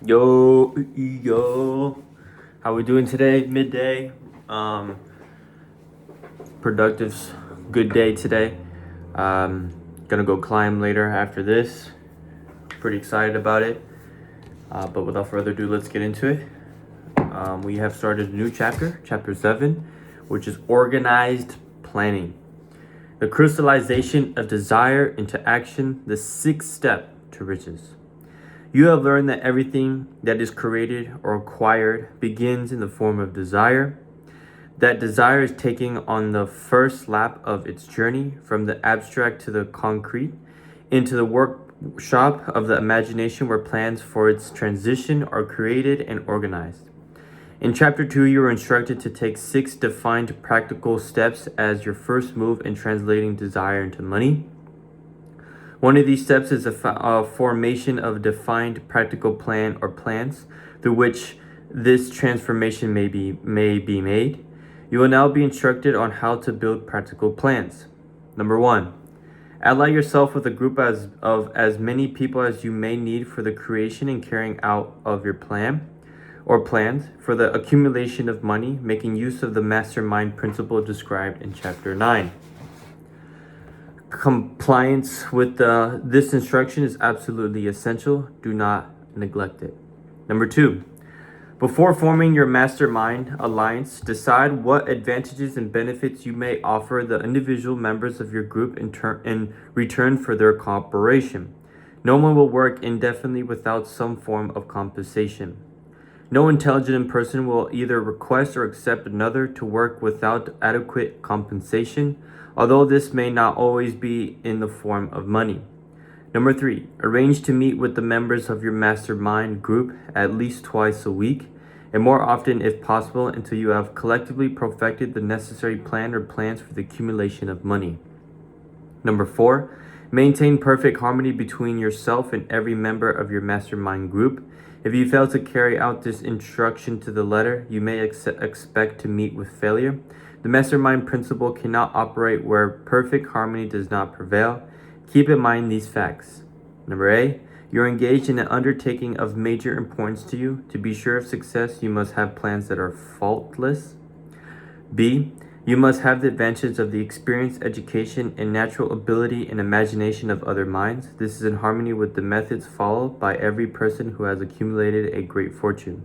Yo, how we doing today? Midday. Productive, good day today. Gonna go climb later after this. Pretty excited about it. But without further ado, let's get into it. We have started a new chapter, chapter 7, which is organized planning. The crystallization of desire into action, the sixth step to riches. You have learned that everything that is created or acquired begins in the form of desire. That desire is taking on the first lap of its journey from the abstract to the concrete into the workshop of the imagination where plans for its transition are created and organized. In chapter 2, you are instructed to take 6 defined practical steps as your first move in translating desire into money. One of these steps is a formation of a defined practical plan or plans through which this transformation may be made. You will now be instructed on how to build practical plans. Number 1, ally yourself with a group of as many people as you may need for the creation and carrying out of your plan or plans for the accumulation of money, making use of the mastermind principle described in chapter 9. Compliance with this instruction is absolutely essential. Do not neglect it. Number 2, before forming your mastermind alliance, decide what advantages and benefits you may offer the individual members of your group in return for their cooperation. No one will work indefinitely without some form of compensation. No intelligent person will either request or accept another to work without adequate compensation, although this may not always be in the form of money. Number 3, arrange to meet with the members of your mastermind group at least twice a week, and more often if possible until you have collectively perfected the necessary plan or plans for the accumulation of money. Number 4, maintain perfect harmony between yourself and every member of your mastermind group. If you fail to carry out this instruction to the letter, you may expect to meet with failure. The mastermind principle cannot operate where perfect harmony does not prevail. Keep in mind these facts. Number A, you're engaged in an undertaking of major importance to you. To be sure of success, you must have plans that are faultless. B, you must have the advantage of the experience, education, and natural ability and imagination of other minds. This is in harmony with the methods followed by every person who has accumulated a great fortune.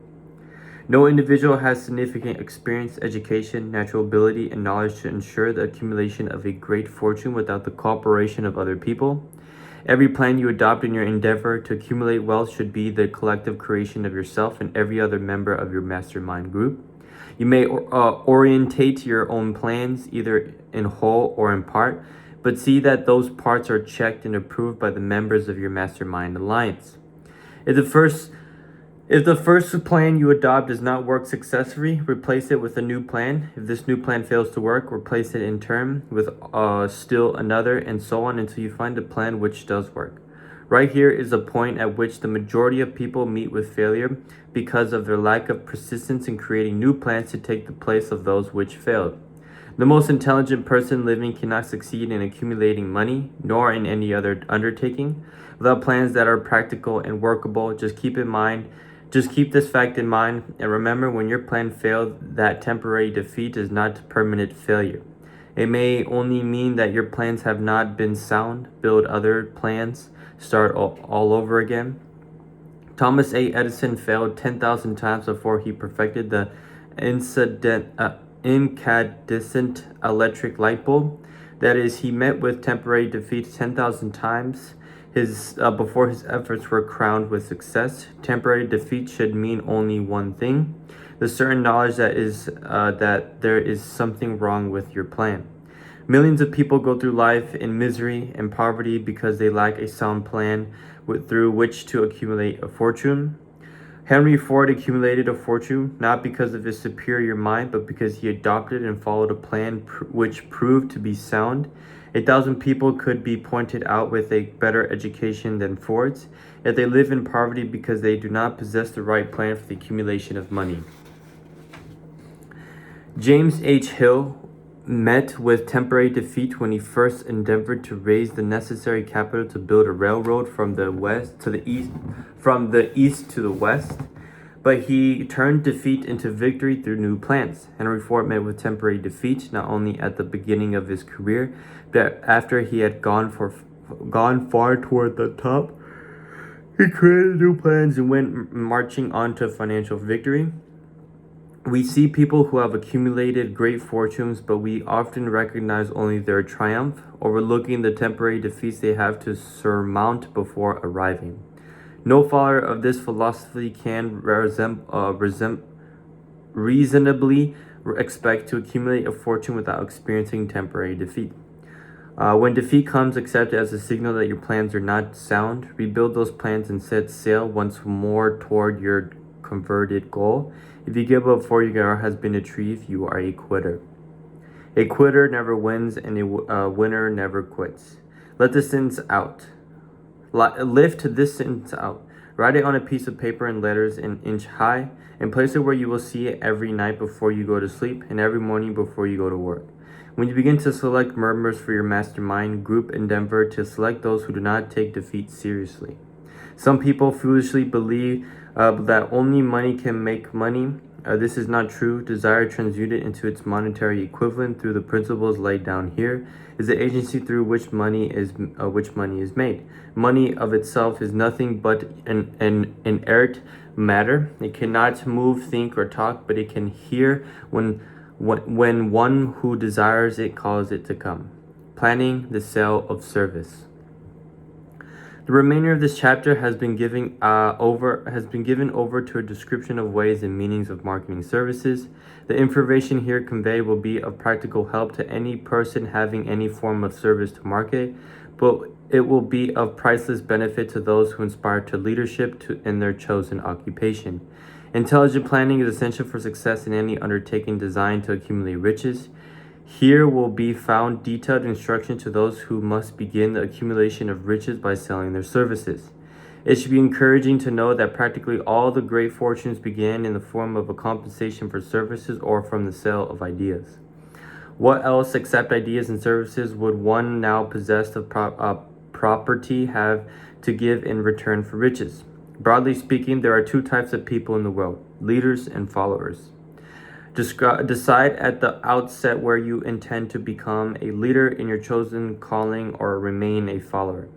No individual has significant experience, education, natural ability, and knowledge to ensure the accumulation of a great fortune without the cooperation of other people. Every plan you adopt in your endeavor to accumulate wealth should be the collective creation of yourself and every other member of your mastermind group. You may orientate your own plans either in whole or in part, but see that those parts are checked and approved by the members of your mastermind alliance. If the first plan you adopt does not work successfully, replace it with a new plan. If this new plan fails to work, replace it in turn with still another, and so on until you find a plan which does work. Right here is a point at which the majority of people meet with failure because of their lack of persistence in creating new plans to take the place of those which failed. The most intelligent person living cannot succeed in accumulating money, nor in any other undertaking, without plans that are practical and workable. Just keep this fact in mind, and remember, when your plan failed, that temporary defeat is not permanent failure. It may only mean that your plans have not been sound. Build other plans. Start all over again. Thomas A. Edison failed 10,000 times before he perfected the incandescent electric light bulb. That is, he met with temporary defeats 10,000 times before his efforts were crowned with success. Temporary defeat should mean only one thing: the certain knowledge that there is something wrong with your plan. Millions of people go through life in misery and poverty because they lack a sound plan through which to accumulate a fortune. Henry Ford accumulated a fortune not because of his superior mind, but because he adopted and followed a plan which proved to be sound. 1,000 people could be pointed out with a better education than Ford's, yet they live in poverty because they do not possess the right plan for the accumulation of money. James H. Hill met with temporary defeat when he first endeavored to raise the necessary capital to build a railroad from the east to the west. But he turned defeat into victory through new plans. Henry Ford met with temporary defeat not only at the beginning of his career, but after he had gone far toward the top. He created new plans and went marching on to financial victory. We see people who have accumulated great fortunes, but we often recognize only their triumph, overlooking the temporary defeats they have to surmount before arriving. No follower of this philosophy can reasonably expect to accumulate a fortune without experiencing temporary defeat. When defeat comes, accept it as a signal that your plans are not sound. Rebuild those plans and set sail once more toward your converted goal. If you give up before your goal has been achieved, you are a quitter. A quitter never wins, and a winner never quits. Lift this sentence out. Write it on a piece of paper in letters an inch high, and place it where you will see it every night before you go to sleep and every morning before you go to work. When you begin to select members for your mastermind group, endeavor to select those who do not take defeat seriously. Some people foolishly believe that only money can make money. This is not true. Desire, transmuted into its monetary equivalent through the principles laid down here, is the agency through which money is made. Money of itself is nothing but an inert matter. It cannot move, think, or talk, but it can hear when one who desires it calls it to come. Planning the sale of service. The remainder of this chapter has been given over to a description of ways and meanings of marketing services. The information here conveyed will be of practical help to any person having any form of service to market, but it will be of priceless benefit to those who aspire to leadership in their chosen occupation. Intelligent planning is essential for success in any undertaking designed to accumulate riches. Here will be found detailed instruction to those who must begin the accumulation of riches by selling their services. It should be encouraging to know that practically all the great fortunes began in the form of a compensation for services or from the sale of ideas. What else except ideas and services would one now possessed of property have to give in return for riches? Broadly speaking, there are two types of people in the world: leaders and followers. Decide at the outset where you intend to become a leader in your chosen calling or remain a follower.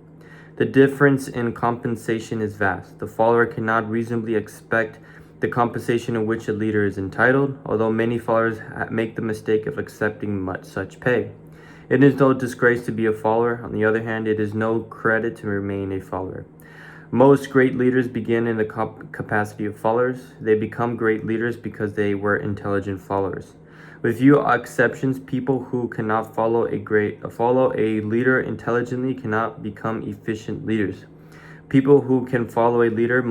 The difference in compensation is vast. The follower cannot reasonably expect the compensation in which a leader is entitled, although many followers make the mistake of accepting much such pay. It is no disgrace to be a follower. On the other hand, it is no credit to remain a follower. Most great leaders begin in the capacity of followers. They become great leaders because they were intelligent followers. With few exceptions, people who cannot follow a leader intelligently cannot become efficient leaders. People who can follow a leader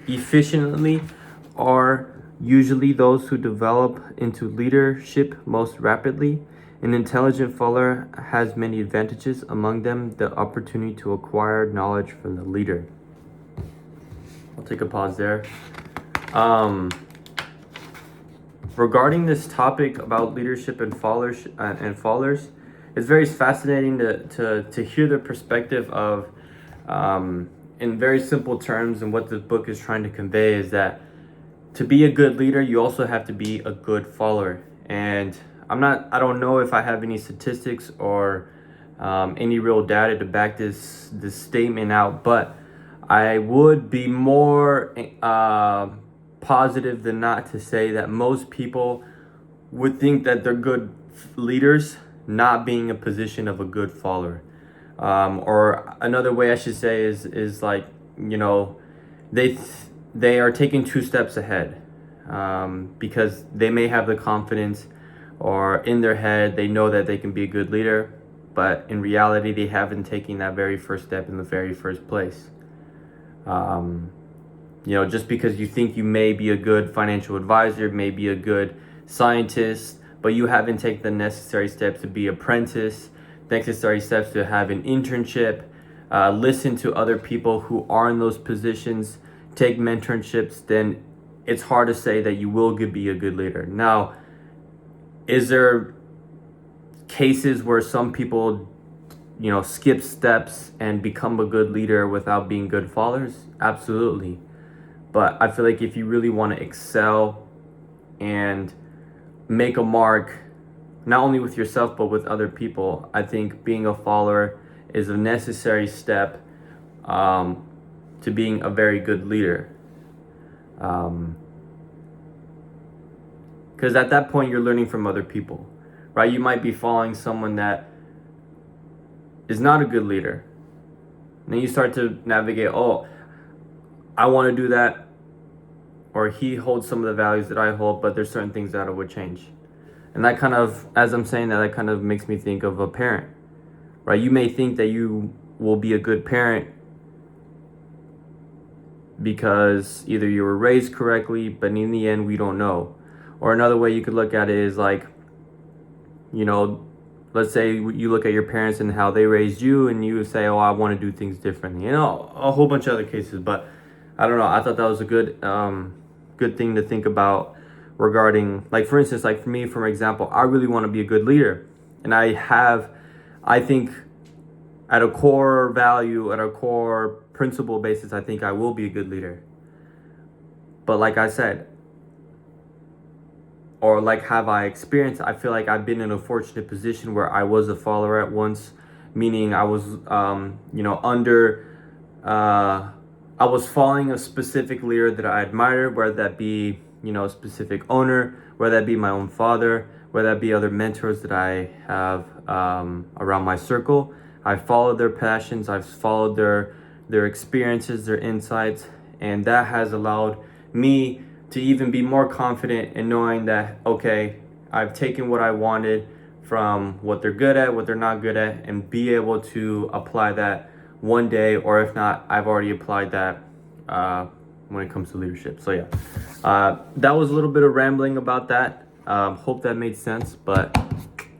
efficiently, are usually those who develop into leadership most rapidly. An intelligent follower has many advantages, among them the opportunity to acquire knowledge from the leader. I'll take a pause there. Regarding this topic about leadership and followers, it's very fascinating to hear the perspective of, in very simple terms, and what the book is trying to convey is that to be a good leader, you also have to be a good follower. And I don't know if I have any statistics or any real data to back this statement out, but I would be more positive than not to say that most people would think that they're good leaders, not being a position of a good follower. Or another way I should say is like, they are taking 2 steps ahead because they may have the confidence, or in their head they know that they can be a good leader, but in reality they haven't taken that very first step in the very first place. Just because you think you may be a good financial advisor, may be a good scientist, but you haven't taken the necessary steps to be apprentice, necessary steps to have an internship, listen to other people who are in those positions, take mentorships, then it's hard to say that you will be a good leader. Now, is there cases where some people, skip steps and become a good leader without being good followers? Absolutely. But I feel like if you really want to excel and make a mark, not only with yourself, but with other people, I think being a follower is a necessary step to being a very good leader. Because at that point, you're learning from other people, right? You might be following someone that is not a good leader. And then you start to navigate, oh, I want to do that. Or he holds some of the values that I hold, but there's certain things that I would change. And that kind of, as I'm saying that kind of makes me think of a parent, right? You may think that you will be a good parent because either you were raised correctly, but in the end, we don't know. Or another way you could look at it is like, let's say you look at your parents and how they raised you, and you say, oh, I want to do things differently. A whole bunch of other cases. But I don't know. I thought that was a good thing to think about regarding, like, for instance, like for me, for example, I really want to be a good leader. And I think at a core value, at a core principle basis, I think I will be a good leader. But like I said, or like have I experienced, I feel like I've been in a fortunate position where I was a follower at once, meaning I was, I was following a specific leader that I admired, whether that be, a specific owner, whether that be my own father, whether that be other mentors that I have around my circle. I followed their passions, I've followed their experiences, their insights, and that has allowed me to even be more confident in knowing that, okay, I've taken what I wanted from what they're good at, what they're not good at, and be able to apply that one day, or if not, I've already applied that when it comes to leadership. So yeah, that was a little bit of rambling about that. Hope that made sense, but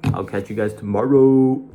I'll catch you guys tomorrow.